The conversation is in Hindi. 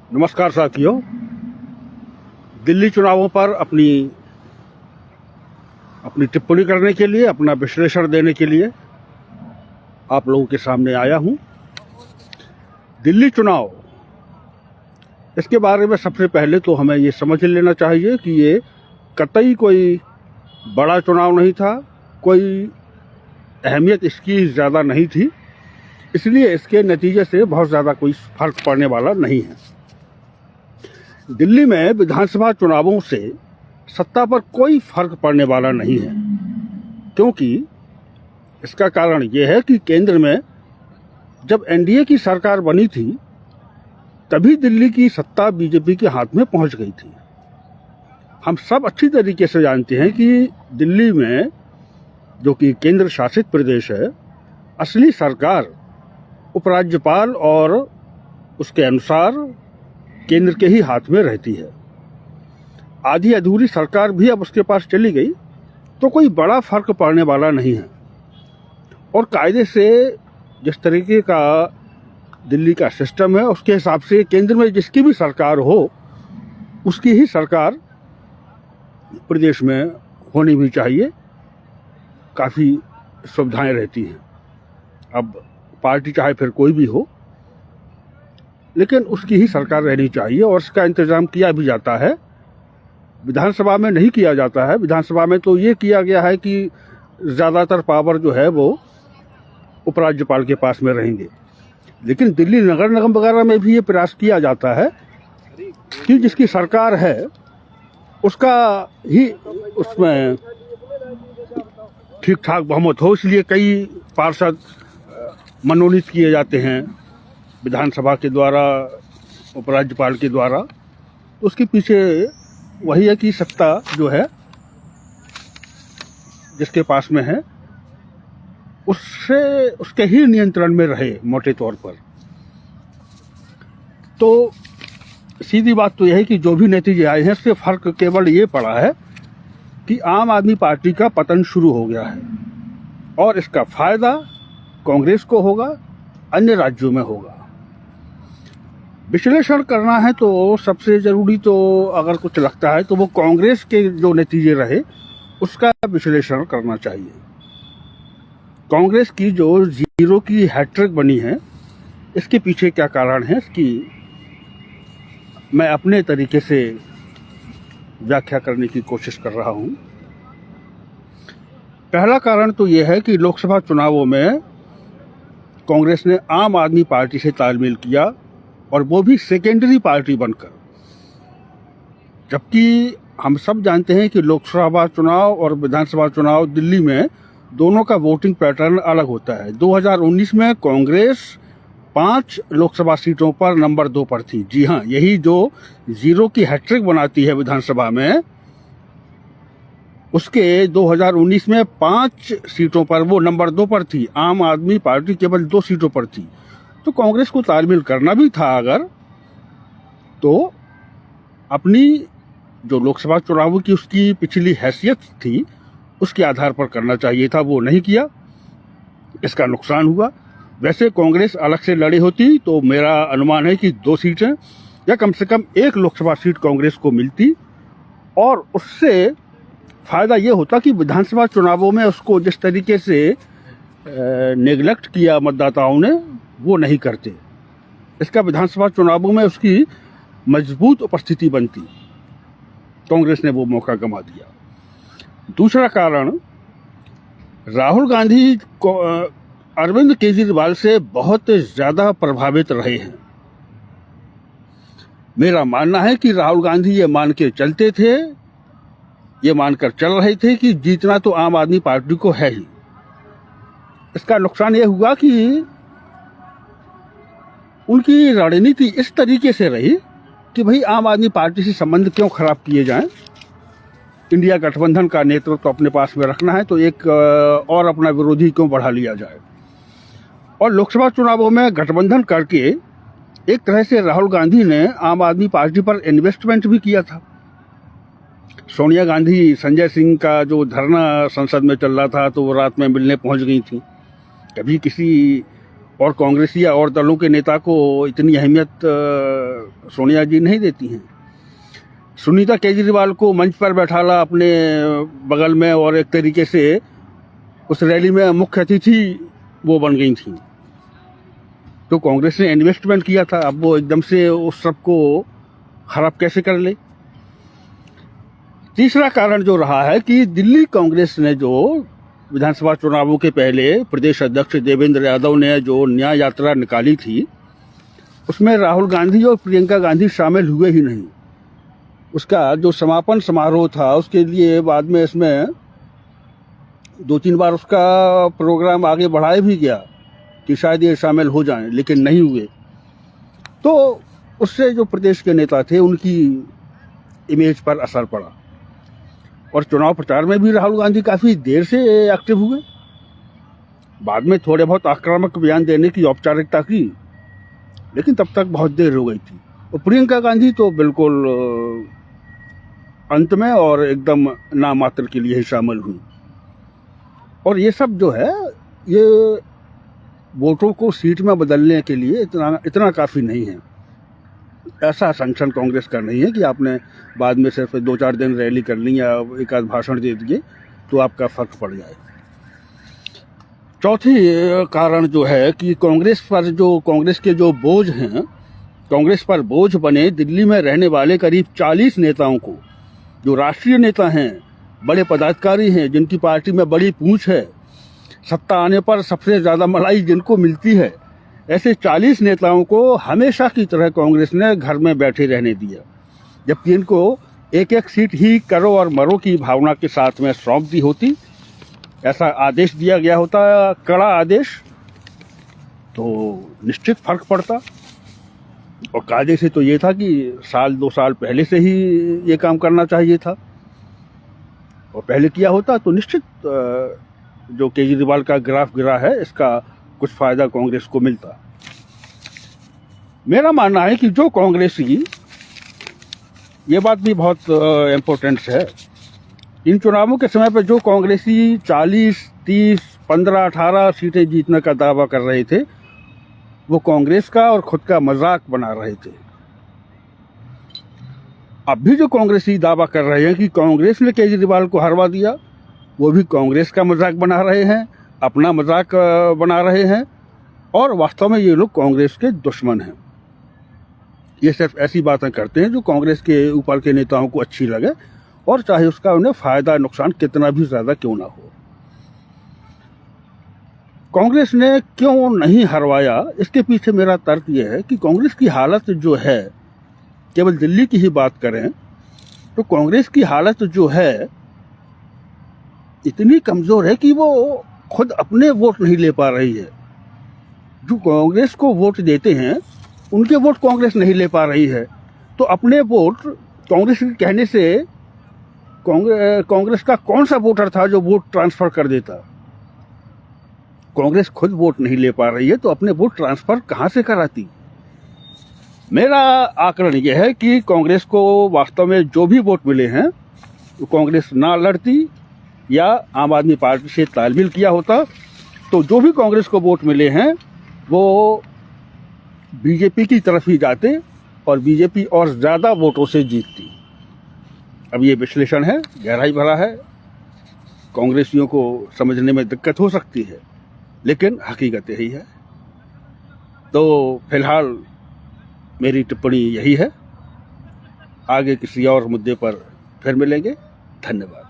नमस्कार साथियों। दिल्ली चुनावों पर अपनी अपनी टिप्पणी करने के लिए, अपना विश्लेषण देने के लिए आप लोगों के सामने आया हूं। दिल्ली चुनाव, इसके बारे में सबसे पहले तो हमें ये समझ लेना चाहिए कि ये कतई कोई बड़ा चुनाव नहीं था, कोई अहमियत इसकी ज़्यादा नहीं थी, इसलिए इसके नतीजे से बहुत ज़्यादा कोई फर्क पड़ने वाला नहीं है। दिल्ली में विधानसभा चुनावों से सत्ता पर कोई फर्क पड़ने वाला नहीं है, क्योंकि इसका कारण ये है कि केंद्र में जब एनडीए की सरकार बनी थी तभी दिल्ली की सत्ता बीजेपी के हाथ में पहुंच गई थी। हम सब अच्छी तरीके से जानते हैं कि दिल्ली में, जो कि केंद्र शासित प्रदेश है, असली सरकार उपराज्यपाल और उसके अनुसार केंद्र के ही हाथ में रहती है। आधी अधूरी सरकार भी अब उसके पास चली गई तो कोई बड़ा फर्क पड़ने वाला नहीं है। और कायदे से जिस तरीके का दिल्ली का सिस्टम है, उसके हिसाब से केंद्र में जिसकी भी सरकार हो उसकी ही सरकार प्रदेश में होनी भी चाहिए। काफ़ी सुविधाएं रहती हैं। अब पार्टी चाहे फिर कोई भी हो, लेकिन उसकी ही सरकार रहनी चाहिए और इसका इंतजाम किया भी जाता है। विधानसभा में नहीं किया जाता है। विधानसभा में तो ये किया गया है कि ज़्यादातर पावर जो है वो उपराज्यपाल के पास में रहेंगे, लेकिन दिल्ली नगर निगम वगैरह में भी ये प्रयास किया जाता है कि जिसकी सरकार है उसका ही उसमें ठीक ठाक बहुमत हो। इसलिए कई पार्षद मनोनीत किए जाते हैं विधानसभा के द्वारा, उपराज्यपाल के द्वारा। तो उसके पीछे वही है कि सत्ता जो है जिसके पास में है उससे उसके ही नियंत्रण में रहे मोटे तौर पर। तो सीधी बात तो यह है कि जो भी नतीजे आए हैं उससे फर्क केवल ये पड़ा है कि आम आदमी पार्टी का पतन शुरू हो गया है और इसका फायदा कांग्रेस को होगा, अन्य राज्यों में होगा। विश्लेषण करना है तो सबसे जरूरी तो अगर कुछ लगता है तो वो कांग्रेस के जो नतीजे रहे उसका विश्लेषण करना चाहिए। कांग्रेस की जो जीरो की हैट्रिक बनी है, इसके पीछे क्या कारण है, इसकी मैं अपने तरीके से व्याख्या करने की कोशिश कर रहा हूं। पहला कारण तो यह है कि लोकसभा चुनावों में कांग्रेस ने आम आदमी पार्टी से तालमेल किया, और वो भी सेकेंडरी पार्टी बनकर। जबकि हम सब जानते हैं कि लोकसभा चुनाव और विधानसभा चुनाव दिल्ली में दोनों का वोटिंग पैटर्न अलग होता है। 2019 में कांग्रेस 5 लोकसभा सीटों पर नंबर 2 पर थी। जी हाँ, यही जो जीरो की हैट्रिक बनाती है विधानसभा में, उसके 2019 में 5 सीटों पर वो नंबर 2 पर थी। आम आदमी पार्टी केवल 2 सीटों पर थी। तो कांग्रेस को तालमेल करना भी था अगर, तो अपनी जो लोकसभा चुनाव की उसकी पिछली हैसियत थी उसके आधार पर करना चाहिए था। वो नहीं किया, इसका नुकसान हुआ। वैसे कांग्रेस अलग से लड़ी होती तो मेरा अनुमान है कि 2 सीटें या कम से कम 1 लोकसभा सीट कांग्रेस को मिलती, और उससे फायदा ये होता कि विधानसभा चुनावों में उसको जिस तरीके से नेग्लेक्ट किया मतदाताओं ने, वो नहीं करते। इसका विधानसभा चुनावों में उसकी मजबूत उपस्थिति बनती। कांग्रेस ने वो मौका गंवा दिया। दूसरा कारण, राहुल गांधी अरविंद केजरीवाल से बहुत ज़्यादा प्रभावित रहे हैं। मेरा मानना है कि राहुल गांधी ये मान के चलते थे, ये मानकर चल रहे थे कि जीतना तो आम आदमी पार्टी को है ही। इसका नुकसान ये हुआ कि उनकी रणनीति इस तरीके से रही कि भाई आम आदमी पार्टी से संबंध क्यों खराब किए जाएं, इंडिया गठबंधन का नेतृत्व तो अपने पास में रखना है, तो एक और अपना विरोधी क्यों बढ़ा लिया जाए। और लोकसभा चुनावों में गठबंधन करके एक तरह से राहुल गांधी ने आम आदमी पार्टी पर इन्वेस्टमेंट भी किया था। सोनिया गांधी संजय सिंह का जो धरना संसद में चल रहा था तो वो रात में मिलने पहुंच गई थी। कभी किसी और कांग्रेस या और दलों के नेता को इतनी अहमियत सोनिया जी नहीं देती हैं। सुनीता केजरीवाल को मंच पर बैठाला अपने बगल में और एक तरीके से उस रैली में मुख्य अतिथि वो बन गई थी। तो कांग्रेस ने इन्वेस्टमेंट किया था, अब वो एकदम से उस सब को खराब कैसे कर ले। तीसरा कारण जो रहा है कि दिल्ली कांग्रेस ने जो विधानसभा चुनावों के पहले प्रदेश अध्यक्ष देवेंद्र यादव ने जो न्याय यात्रा निकाली थी, उसमें राहुल गांधी और प्रियंका गांधी शामिल हुए ही नहीं। उसका जो समापन समारोह था उसके लिए बाद में इसमें 2-3 बार उसका प्रोग्राम आगे बढ़ाया भी गया कि शायद ये शामिल हो जाएं, लेकिन नहीं हुए। तो उससे जो प्रदेश के नेता थे उनकी इमेज पर असर पड़ा और चुनाव प्रचार में भी राहुल गांधी काफ़ी देर से एक्टिव हुए। बाद में थोड़े बहुत आक्रामक बयान देने की औपचारिकता की, लेकिन तब तक बहुत देर हो गई थी। और प्रियंका गांधी तो बिल्कुल अंत में और एकदम नाम मात्र के लिए ही शामिल हुई। और ये सब जो है ये वोटों को सीट में बदलने के लिए इतना काफ़ी नहीं है। ऐसा सैंक्शन कांग्रेस का नहीं है कि आपने बाद में सिर्फ 2-4 दिन रैली कर ली या एक आध भाषण दे दिए तो आपका फर्क पड़ जाए। चौथी कारण जो है कि कांग्रेस के जो बोझ हैं, कांग्रेस पर बोझ बने दिल्ली में रहने वाले करीब 40 नेताओं को, जो राष्ट्रीय नेता हैं, बड़े पदाधिकारी हैं, जिनकी पार्टी में बड़ी पूंछ है, सत्ता आने पर सबसे ज़्यादा मलाई जिनको मिलती है, ऐसे 40 नेताओं को हमेशा की तरह कांग्रेस ने घर में बैठे रहने दिया, जबकि इनको एक एक सीट ही करो और मरो की भावना के साथ में सौंप दी होती। ऐसा आदेश दिया गया होता, कड़ा आदेश, तो निश्चित फर्क पड़ता। और कायदे से तो ये था कि 1-2 साल पहले से ही ये काम करना चाहिए था, और पहले किया होता तो निश्चित जो केजरीवाल का ग्राफ गिरा है इसका कुछ फायदा कांग्रेस को मिलता। मेरा मानना है कि जो कांग्रेसी, ये बात भी बहुत इम्पोर्टेंट है, इन चुनावों के समय पर जो कांग्रेसी 40, 30, 15, 18 सीटें जीतने का दावा कर रहे थे, वो कांग्रेस का और खुद का मजाक बना रहे थे। अब भी जो कांग्रेसी दावा कर रहे हैं कि कांग्रेस ने केजरीवाल को हरवा दिया, वो भी कांग्रेस का मजाक बना रहे हैं, अपना मजाक बना रहे हैं, और वास्तव में ये लोग कांग्रेस के दुश्मन हैं। ये सिर्फ ऐसी बातें करते हैं जो कांग्रेस के ऊपर के नेताओं को अच्छी लगे, और चाहे उसका उन्हें फायदा नुकसान कितना भी ज्यादा क्यों ना हो। कांग्रेस ने क्यों नहीं हरवाया, इसके पीछे मेरा तर्क यह है कि कांग्रेस की हालत जो है, केवल दिल्ली की ही बात करें तो कांग्रेस की हालत जो है इतनी कमजोर है कि वो खुद अपने वोट नहीं ले पा रही है। जो कांग्रेस को वोट देते हैं उनके वोट कांग्रेस नहीं ले पा रही है, तो अपने वोट कांग्रेस के कहने से कांग्रेस का कौन सा वोटर था जो वोट ट्रांसफर कर देता। कांग्रेस खुद वोट नहीं ले पा रही है तो अपने वोट ट्रांसफर कहां से कराती। मेरा आकलन यह है कि कांग्रेस को वास्तव में जो भी वोट मिले हैं वो कांग्रेस ना लड़ती या आम आदमी पार्टी से तालमेल किया होता, तो जो भी कांग्रेस को वोट मिले हैं वो बीजेपी की तरफ ही जाते और बीजेपी और ज़्यादा वोटों से जीतती। अब ये विश्लेषण है, गहराई भरा है, कांग्रेसियों को समझने में दिक्कत हो सकती है, लेकिन हकीकत यही है। तो फिलहाल मेरी टिप्पणी यही है, आगे किसी और मुद्दे पर फिर मिलेंगे। धन्यवाद।